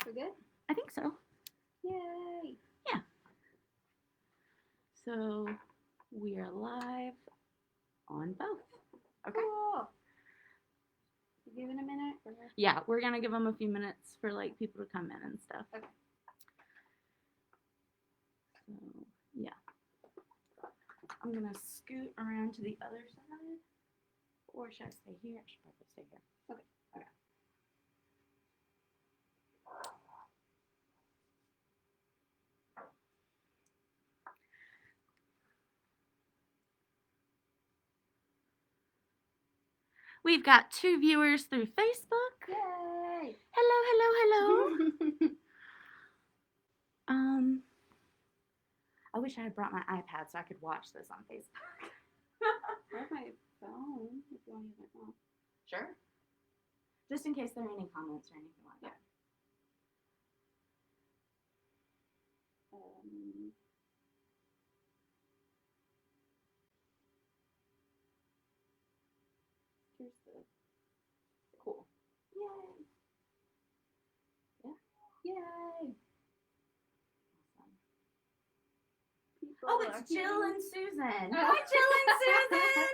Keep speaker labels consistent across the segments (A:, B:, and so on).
A: We're good?
B: I think so.
A: Yay!
B: Yeah. So we are live on both. Okay.
A: Cool. You give it a minute? Or...
B: Yeah, we're gonna give them a few minutes for like people to come in and stuff.
A: Okay.
B: So yeah, I'm gonna scoot around to the other side, or should I stay here? I should probably stay here.
A: Okay.
B: Okay. We've got 2 viewers through Facebook.
A: Yay!
B: Hello. I wish I had brought my iPad so I could watch this on Facebook.
A: I have my phone, if you want to use my phone.
B: Sure. Just in case there are any comments or anything like that.
A: Here's the...
B: Cool.
A: Yay!
B: Yeah.
A: Yay!
B: Awesome.
A: People
B: Oh, it's Jill and Susan.
A: Oh.
B: Hi, Jill and Susan.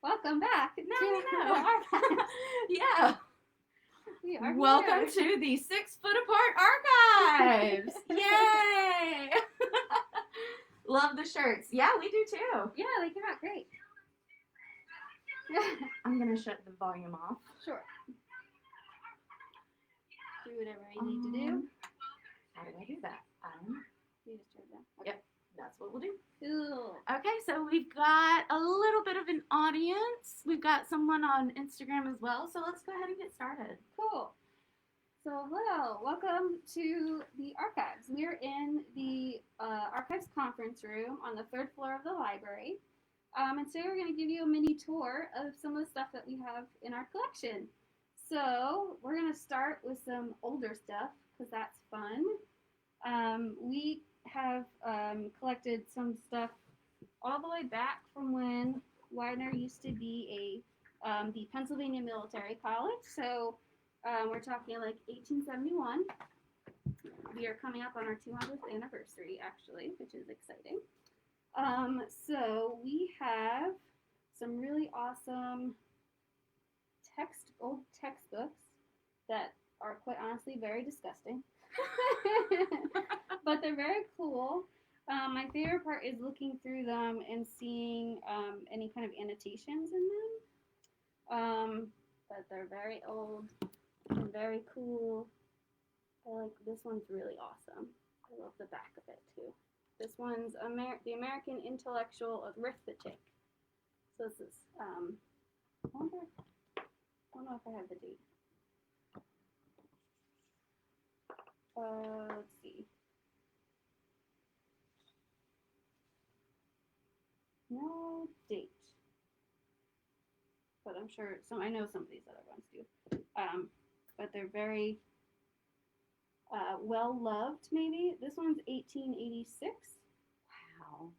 A: Welcome back.
B: No. Yeah.
A: We are
B: Welcome
A: here.
B: to the 6 Foot Apart Archives. Yay! Love the shirts. Yeah, we do too.
A: Yeah, they came out great.
B: I'm gonna shut the volume off.
A: Sure. Do whatever you need to do.
B: How do I do that?
A: You just turn it down. Okay.
B: Yep, that's what we'll do.
A: Cool.
B: Okay, so we've got a little bit of an audience. We've got someone on Instagram as well, so let's go ahead and get started.
A: Cool. So, hello. Welcome to the archives. We're in the archives conference room on the 3rd floor of the library. And today we're going to give you a mini tour of some of the stuff that we have in our collection. So, we're going to start with some older stuff, because that's fun. We have collected some stuff all the way back from when Widener used to be the Pennsylvania Military College. So, we're talking like 1871. We are coming up on our 200th anniversary, actually, which is exciting. So we have some really awesome old textbooks that are quite honestly very disgusting. But they're very cool. My favorite part is looking through them and seeing any kind of annotations in them. But they're very old and very cool. This one's really awesome. I love the back of it too. This one's the American Intellectual Arithmetic. So this is, I don't know if I have the date. Let's see. No date. But I'm sure I know some of these other ones do. But they're very well loved, maybe. This one's 1886.
B: Wow.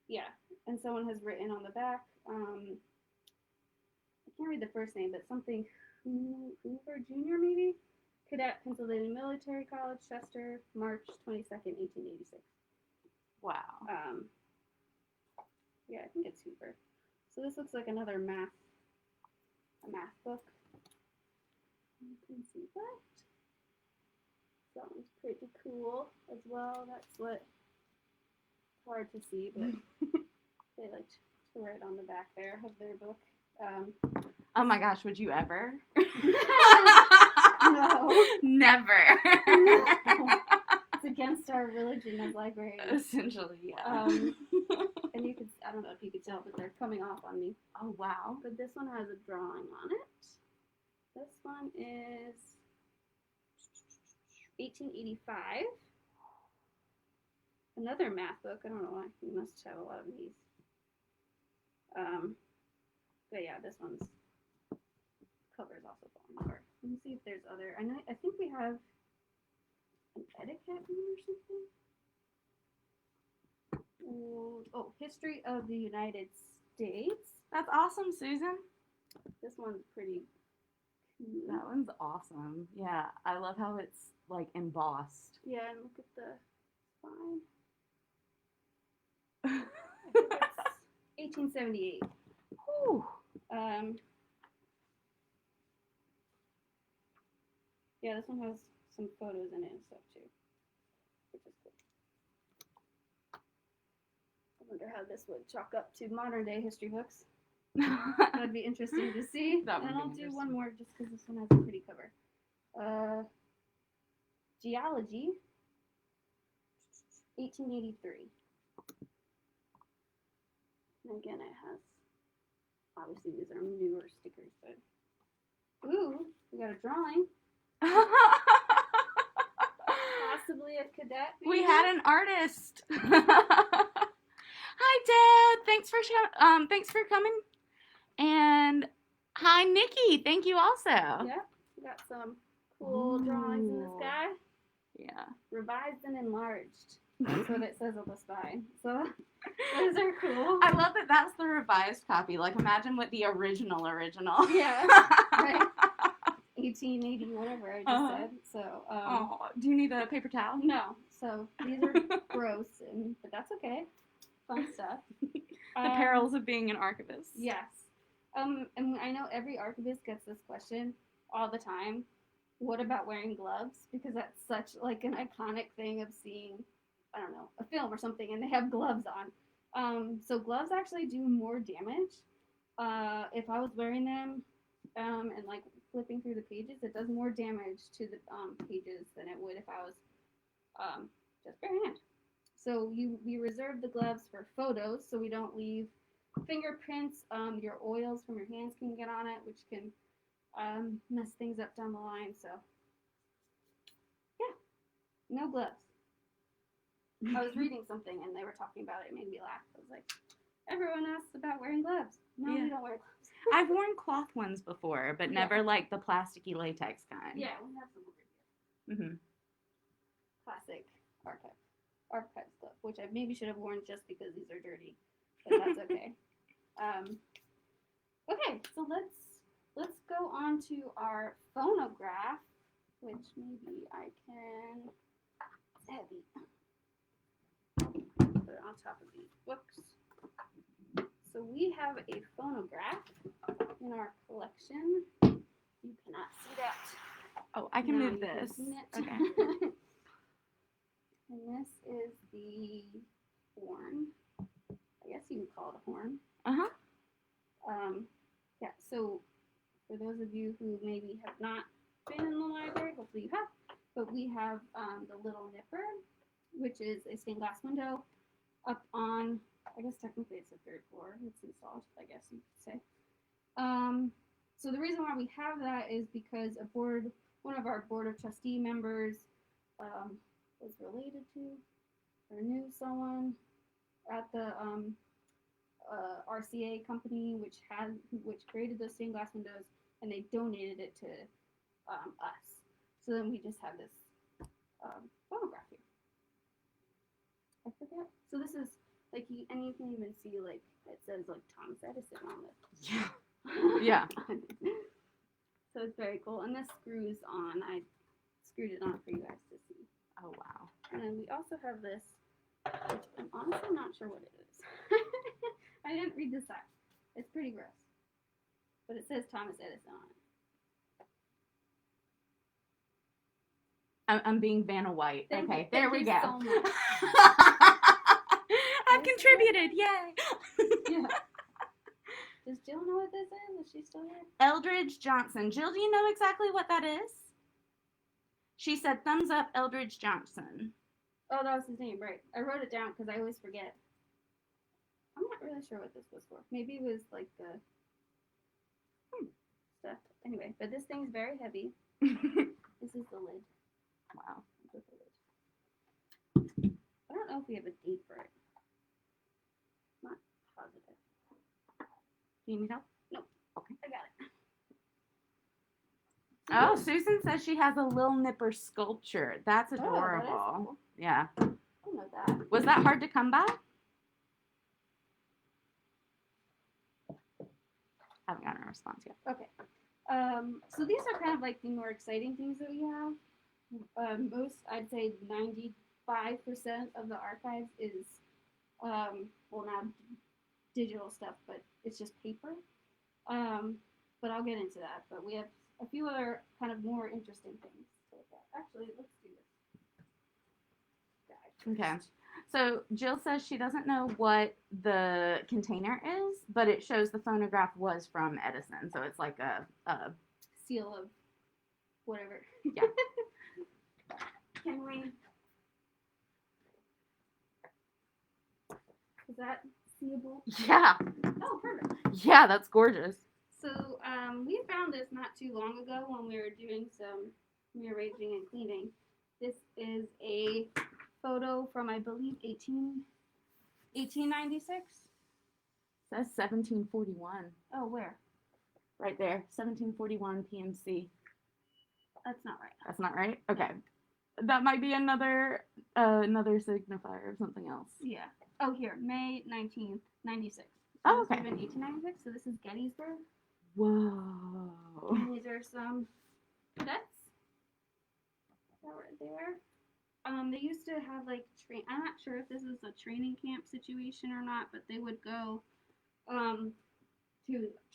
A: Yeah, and someone has written on the back, I can't read the first name, but something Hoover Jr. maybe? Cadet, Pennsylvania Military College, Chester, March 22nd, 1886.
B: Wow.
A: Yeah, I think it's Hoover. So this looks like another math book. You can see that. That one's pretty cool as well. That's what it's hard to see, but they like to write on the back there of their book.
B: Oh my gosh, would you ever?
A: No.
B: Never.
A: No. It's against our religion as librarians.
B: Essentially, yeah.
A: And you could, I don't know if you could tell, but they're coming off on me.
B: Oh, wow.
A: But this one has a drawing on it. This one is 1885. Another math book. I don't know why. You must have a lot of these. But yeah, this one's cover is also falling apart. Let me see if there's other. I think we have an etiquette one or something. Oh, History of the United States.
B: That's awesome, Susan.
A: This one's pretty
B: That one's awesome. Yeah, I love how it's like embossed.
A: Yeah, and look at the spine. I think it's 1878.
B: Whew.
A: Yeah, this one has some photos in it and stuff too, which is cool. I wonder how this would chalk up to modern day history books. That'd be interesting to see.
B: That would
A: and
B: be
A: I'll do
B: interesting.
A: one more just because this one has a pretty cover. Geology, 1883. And again, it has, obviously these are newer stickers, but ooh, we got a drawing. Possibly a cadet.
B: We had an artist. Hi, Dad. Thanks for coming. And hi, Nikki. Thank you also.
A: Yeah, we got some cool drawings in the sky.
B: Yeah.
A: Revised and enlarged. That's what it says on the spine. So those are cool.
B: I love that that's the revised copy. Like, imagine what the original.
A: Yeah. Right. 1880, whatever I just said. So.
B: Do you need a paper towel?
A: No. So these are gross, but that's okay. Fun stuff.
B: The perils of being an archivist.
A: Yes. And I know every archivist gets this question all the time. What about wearing gloves? Because that's such like an iconic thing of seeing, I don't know, a film or something, and they have gloves on. So gloves actually do more damage. If I was wearing them and like flipping through the pages, it does more damage to the pages than it would if I was just barehand. So we reserve the gloves for photos, so we don't leave fingerprints. Your oils from your hands can get on it, which can mess things up down the line. So yeah, no gloves. I was reading something and they were talking about it. It made me laugh. I was like, everyone asks about wearing gloves. No, we don't wear gloves.
B: I've worn cloth ones before, but never like the plasticky latex kind.
A: Yeah, we have some over here. Classic archive stuff, which I maybe should have worn just because these are dirty, but that's okay. Okay, so let's go on to our phonograph, which maybe I can. It's heavy. Put it on top of these books. So we have a phonograph in our collection. You cannot see that.
B: Oh, I can move this. Okay.
A: And this is the horn. I guess you can call it a horn. Yeah, so for those of you who maybe have not been in the library, hopefully you have, but we have the little nipper, which is a stained glass window up on, I guess technically it's the third floor. It's installed, I guess you could say. So the reason why we have that is because one of our board of trustee members was related to or knew someone at the RCA company, which created those stained glass windows, and they donated it to us. So then we just have this phonograph here. I forget. So this is like, and you can even see like it says like Thomas Edison on this.
B: Yeah. Yeah.
A: So it's very cool, and this screws on. I screwed it on for you guys to see.
B: Oh wow.
A: And then we also have this, which I'm honestly not sure what it is. I didn't read this out. It's pretty gross. But it says Thomas Edison on it.
B: I'm being Vanna White.
A: Thank
B: okay,
A: you.
B: there
A: Thank
B: we
A: you
B: go.
A: so much.
B: I've contributed. Yay.
A: Yeah. Does Jill know what this is? Is she still here?
B: Eldridge Johnson. Jill, do you know exactly what that is? She said, thumbs up, Eldridge Johnson.
A: Oh, that was his name, right. I wrote it down because I always forget. I'm not really sure what this was for. Maybe it was like the stuff. Anyway, but this thing's very heavy. This is the lid.
B: Wow.
A: With the lid. I don't know if we have a date for it. Not positive.
B: Do you need help?
A: Nope.
B: Okay.
A: I got it.
B: Oh, Susan says she has a Lil Nipper sculpture. That's
A: Oh,
B: adorable.
A: that is cool.
B: Yeah.
A: I know that.
B: Was that hard to come by? I haven't gotten a response yet.
A: Okay. So these are kind of like the more exciting things that we have. Most, I'd say 95% of the archives is, well, not digital stuff, but it's just paper. But I'll get into that. But we have a few other kind of more interesting things to look at. Actually, let's do this.
B: Okay. So Jill says she doesn't know what the container is, but it shows the phonograph was from Edison. So it's like a
A: Seal of whatever.
B: Yeah. Can we?
A: Is that seeable?
B: Yeah.
A: Oh, perfect.
B: Yeah, that's gorgeous.
A: So we found this not too long ago when we were doing some rearranging and cleaning. This is a photo from, I believe, 1896.
B: It says 1741.
A: Oh, where?
B: Right there. 1741 PMC.
A: That's not right.
B: That's not right? Okay. That might be another signifier of something else.
A: Yeah. Oh, here, May 19th, 96.
B: Oh, okay.
A: 1896, so this is Gettysburg.
B: Whoa.
A: And these are some cadets that were there. They used to have like I'm not sure if this is a training camp situation or not, but they would go to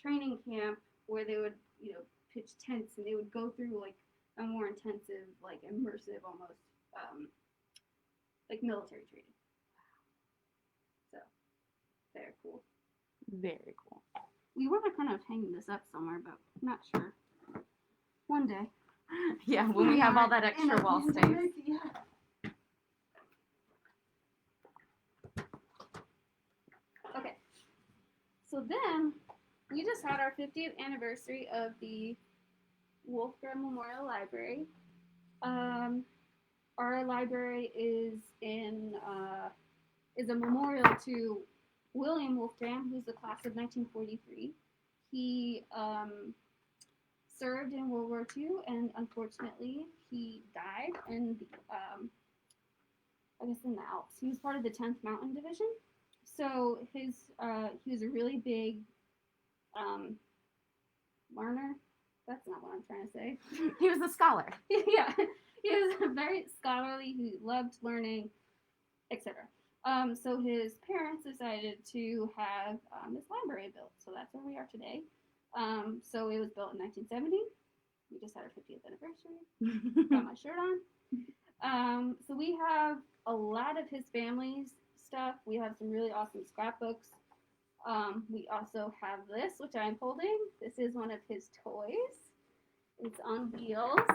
A: training camp where they would, pitch tents and they would go through like a more intensive, like immersive almost, like military training. So, very cool.
B: Very cool.
A: We want to kind of hang this up somewhere, but I'm not sure. One day.
B: Yeah, when we have all that extra wall space.
A: Yeah. Okay. So then, we just had our 50th anniversary of the Wolfgram Memorial Library. Our library is a memorial to William Wolfgram, who's the class of 1943. He served in World War II, and unfortunately, he died in the, in the Alps. He was part of the 10th Mountain Division. So he was a really big learner. That's not what I'm trying to say.
B: He was a scholar.
A: Yeah, he was very scholarly. He loved learning, etc. So his parents decided to have this library built. So that's where we are today. So it was built in 1970. We just had our 50th anniversary. Got my shirt on. So we have a lot of his family's stuff. We have some really awesome scrapbooks. We also have this, which I'm holding. This is one of his toys. It's on wheels.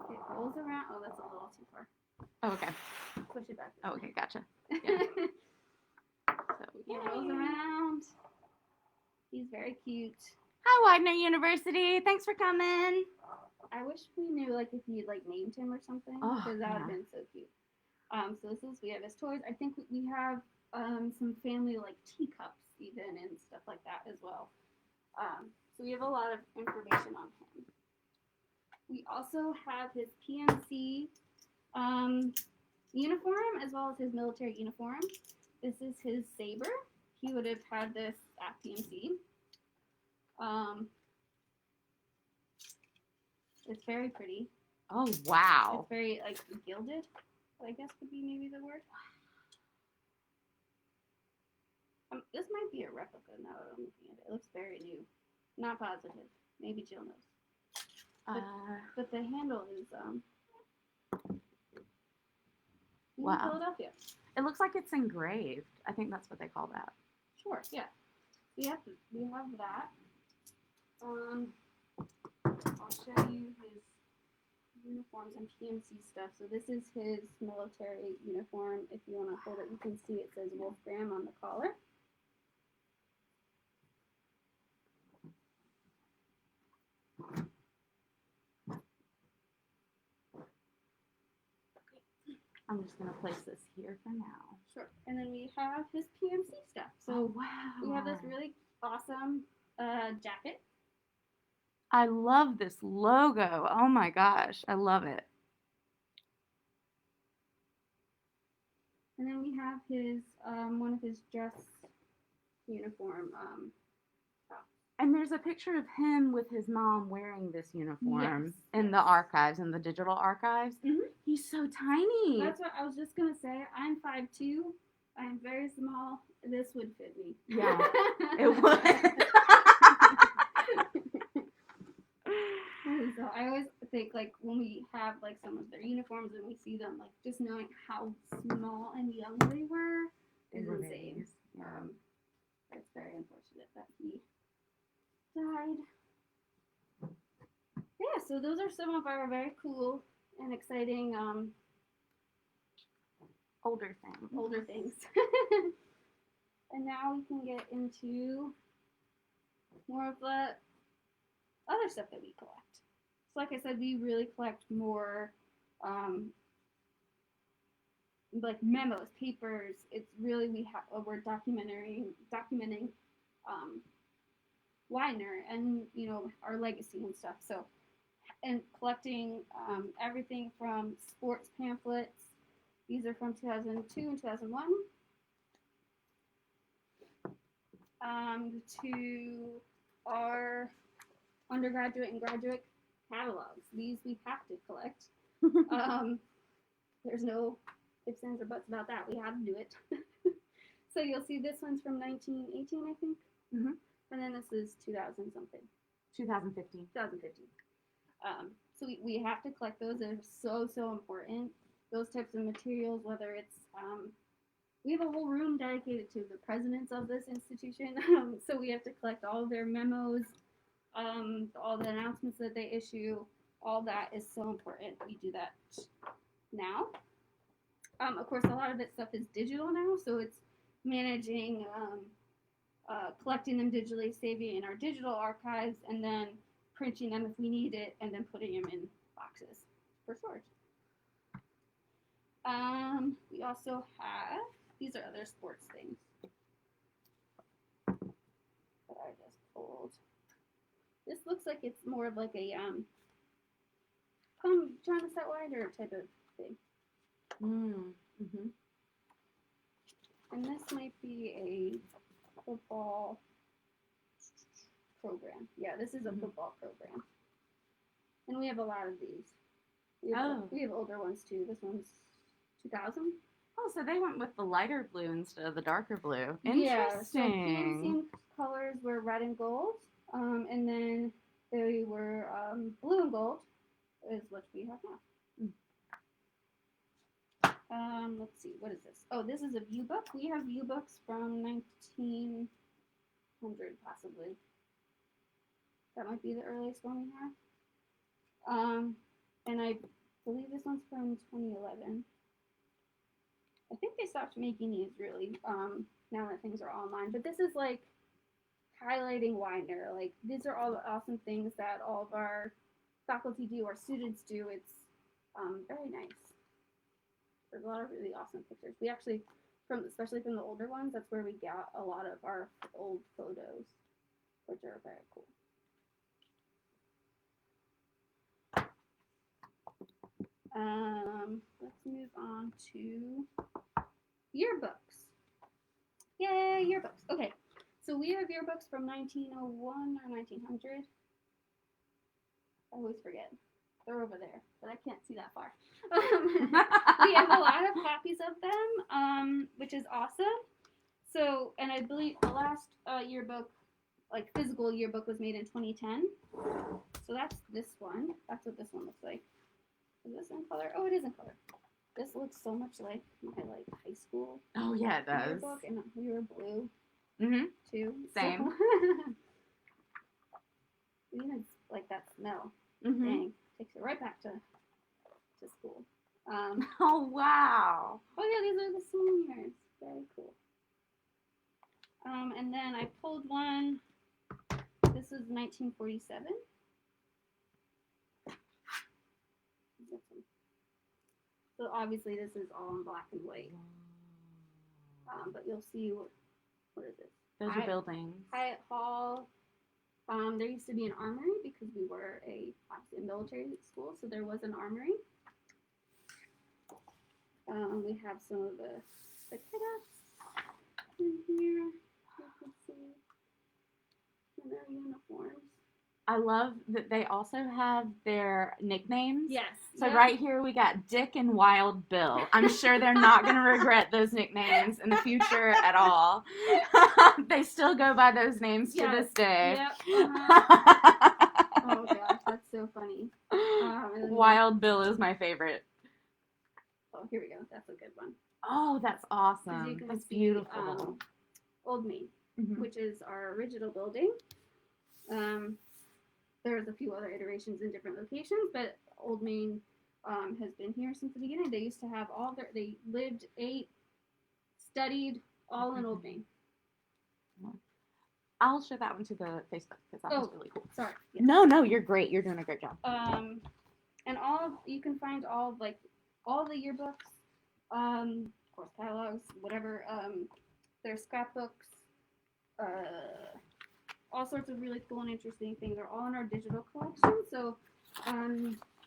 A: It rolls around. Oh, that's a little too far.
B: Oh, okay.
A: Push it back.
B: Oh, okay, gotcha. Yeah.
A: So it rolls around. He's very cute.
B: Hi, Widener University. Thanks for coming.
A: I wish we knew, like, if you like named him or something, because that would have been so cute. So we have his toys. I think we have some family like teacups even and stuff like that as well. So we have a lot of information on him. We also have his PMC uniform as well as his military uniform. This is his saber. He would have had this at PMC. It's very pretty.
B: Oh, wow.
A: It's very like gilded, I guess would be maybe the word. This might be a replica now that I'm looking at it. It looks very new. Not positive. Maybe Jill knows. But the handle is
B: wow.
A: Philadelphia.
B: It looks like it's engraved. I think that's what they call that.
A: Sure, yeah. We have that. I'll show you his uniforms and PMC stuff. So this is his military uniform. If you want to hold it, you can see it says Wolfgram on the collar.
B: I'm just going to place this here for now.
A: Sure. And then we have his PMC stuff. So
B: wow.
A: We have this really awesome jacket.
B: I love this logo. Oh my gosh. I love it.
A: And then we have his one of his dress uniform.
B: And there's a picture of him with his mom wearing this uniform
A: Yes,
B: in
A: yes.
B: the archives, in the digital archives.
A: Mhm.
B: He's so tiny.
A: That's what I was just gonna say. I'm 5'2". I'm very small. This would fit me.
B: Yeah, it would.
A: So I always think, like, when we have like some of their uniforms and we see them, like, just knowing how small and young they were is insane.
B: Yeah.
A: It's very unfortunate that he died. Yeah, so those are some of our very cool and exciting
B: Older things.
A: And now we can get into more of the other stuff that we collect. So like I said, we really collect more like memos, papers. It's really we're documenting Widener and our legacy and stuff. So and collecting everything from sports pamphlets. These are from 2002 and 2001. To our undergraduate and graduate catalogs. These we have to collect. There's no ifs, ands, or buts about that. We had to do it. So you'll see this one's from 1918, I think.
B: Mm-hmm.
A: And then this is 2000 something.
B: 2015.
A: 2015. So we have to collect those. They're so important. Those types of materials, whether it's we have a whole room dedicated to the presidents of this institution. So we have to collect all of their memos, all the announcements that they issue. All that is so important. We do that now. Of course, a lot of this stuff is digital now, so it's managing, collecting them digitally, saving in our digital archives, and then printing them if we need it, and then putting them in boxes for storage. We also have, these are other sports things that I just pulled. This looks like it's more of like a come join us at Wider type of thing.
B: Mm-hmm.
A: And this might be a football program. Yeah, this is a football program. And we have a lot of these. We have older ones too. This one's 2000.
B: Oh, so they went with the lighter blue instead of the darker blue.
A: Interesting.
B: Yeah,
A: So PNC colors were red and gold. And then they were blue and gold is what we have now. Let's see, what is this? Oh, this is a view book. We have view books from 1900 possibly. That might be the earliest one we have. And I believe this one's from 2011. I think they stopped making these really now that things are online. But this is like highlighting Widener. Like, these are all the awesome things that all of our faculty do, our students do. It's very nice. There's a lot of really awesome pictures. We actually, especially from the older ones, that's where we got a lot of our old photos, which are very cool. Let's move on to yearbooks. Yay, yearbooks. Okay, so we have yearbooks from 1901 or 1900. I always forget. They're over there, but I can't see that far. We have a lot of copies of them, which is awesome. So, and I believe the last yearbook, like physical yearbook, was made in 2010. So that's this one. That's what this one looks like. Is this in color? Oh, it is in color. This looks so much like my high school.
B: Oh yeah, it does.
A: Yearbook, and we were blue. Too.
B: Same.
A: So, even like that smell. Dang, takes it right back to school.
B: Oh wow.
A: Oh yeah, these are the souvenirs. Very cool. And then I pulled one. This is 1947. So obviously this is all in black and white. But you'll see what is this?
B: Those are buildings.
A: Hyatt Hall. There used to be an armory because we were a military school, so there was an armory. We have some of the cadets in here. You can see. And then uniforms.
B: I love that they also have their nicknames.
A: Yes.
B: So right here we got Dick and Wild Bill. I'm sure they're not going to regret those nicknames in the future at all. They still go by those names to this day.
A: Yep. Oh gosh, that's so funny.
B: Wild Bill is my favorite.
A: Oh, here we go. That's a good one.
B: Oh, that's awesome. That's beautiful.
A: Old Main, which is our original building. There's a few other iterations in different locations, but Old Main has been here since the beginning. They used to have they lived, ate, studied, all in Old Main.
B: I'll show that one to the Facebook because that one's really cool.
A: Sorry.
B: Yes. No, you're great. You're doing a great job.
A: And you can find all the yearbooks, of course catalogs, whatever. There's scrapbooks, all sorts of really cool and interesting things. They're all in our digital collection, so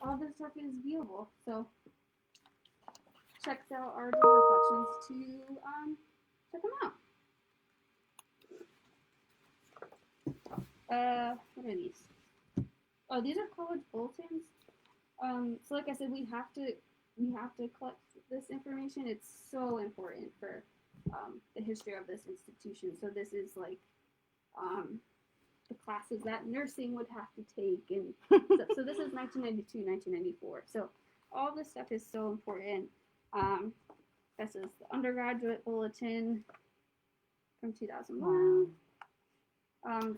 A: all this stuff is viewable. So check out our digital collections to check them out. What are these? Oh, these are college bulletins. So like I said, we have to collect this information. It's so important for the history of this institution. So this is like the classes that nursing would have to take, and so this is 1992, 1994. So all this stuff is so important. This is the undergraduate bulletin from 2001.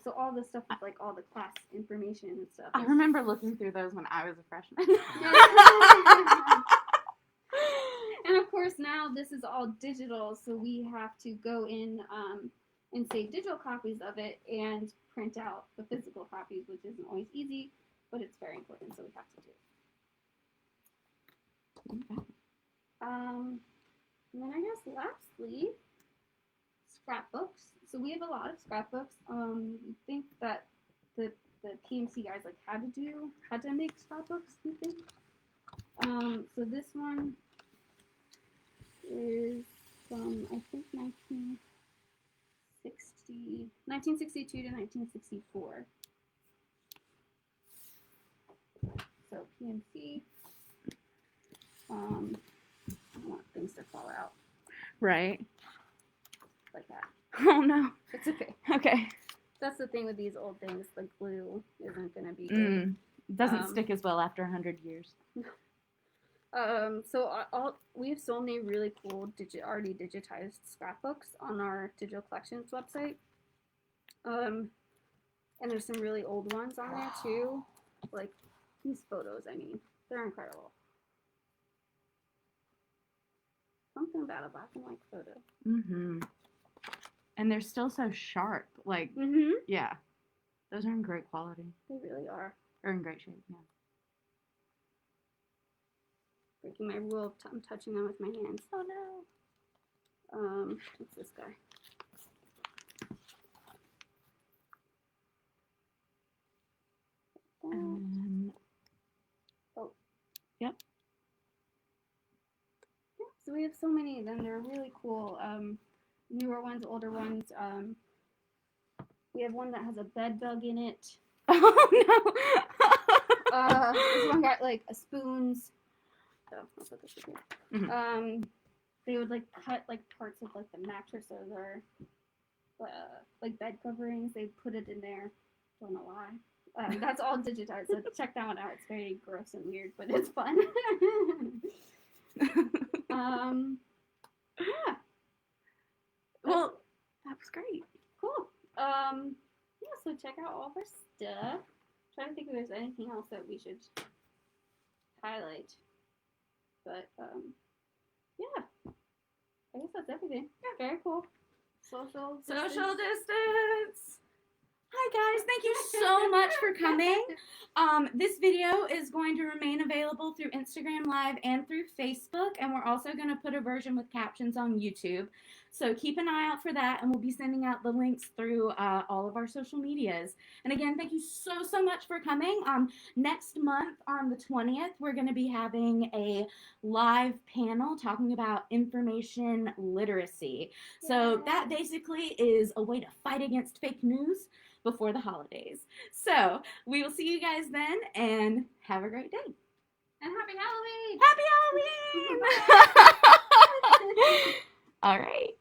A: So all this stuff is like all the class information and stuff.
B: I remember looking through those when I was a freshman.
A: And of course now this is all digital, so we have to go in and save digital copies of it and print out the physical copies, which isn't always easy, but it's very important, so we have to do it. And then I guess lastly, scrapbooks. So we have a lot of scrapbooks. We think that the PMC guys had to make scrapbooks, we think. So this one is from I think 1962 to 1964. So PMC. I don't want things to fall out.
B: Right.
A: Like that.
B: Oh no.
A: It's okay.
B: Okay.
A: That's the thing with these old things. The glue isn't going to be good.
B: It doesn't stick as well after 100 years.
A: So we have so many really cool already digitized scrapbooks on our digital collections website. And there's some really old ones on there too. Like these photos, I mean, they're incredible. Something about a black and white photo.
B: And they're still so sharp. Yeah. Those are in great quality.
A: They really are.
B: Or in great shape, yeah.
A: Breaking my rule of I'm touching them with my hands.
B: Oh no.
A: What's this guy?
B: Yep.
A: Yeah, so we have so many of them. They're really cool. Newer ones, older ones. We have one that has a bed bug in it.
B: Oh no.
A: This one got spoons. So I'll put this here. They would cut parts of the mattress or their bed coverings. They put it in there. Don't know why. That's all digitized. So check that one out. It's very gross and weird, but it's fun. Yeah.
B: Well, that was great.
A: Cool. Yeah. So check out all of our stuff. Trying to think if there's anything else that we should highlight. But yeah, I guess that's everything. Yeah, very cool. Social
B: distance. Hi guys, thank you so much for coming. This video is going to remain available through Instagram Live and through Facebook, and we're also going to put a version with captions on YouTube. So keep an eye out for that, and we'll be sending out the links through all of our social medias. And again, thank you so much for coming. Next month on the 20th, we're going to be having a live panel talking about information literacy. So that basically is a way to fight against fake news, before the holidays. So we will see you guys then, and have a great day.
A: And happy Halloween!
B: Happy Halloween! All right.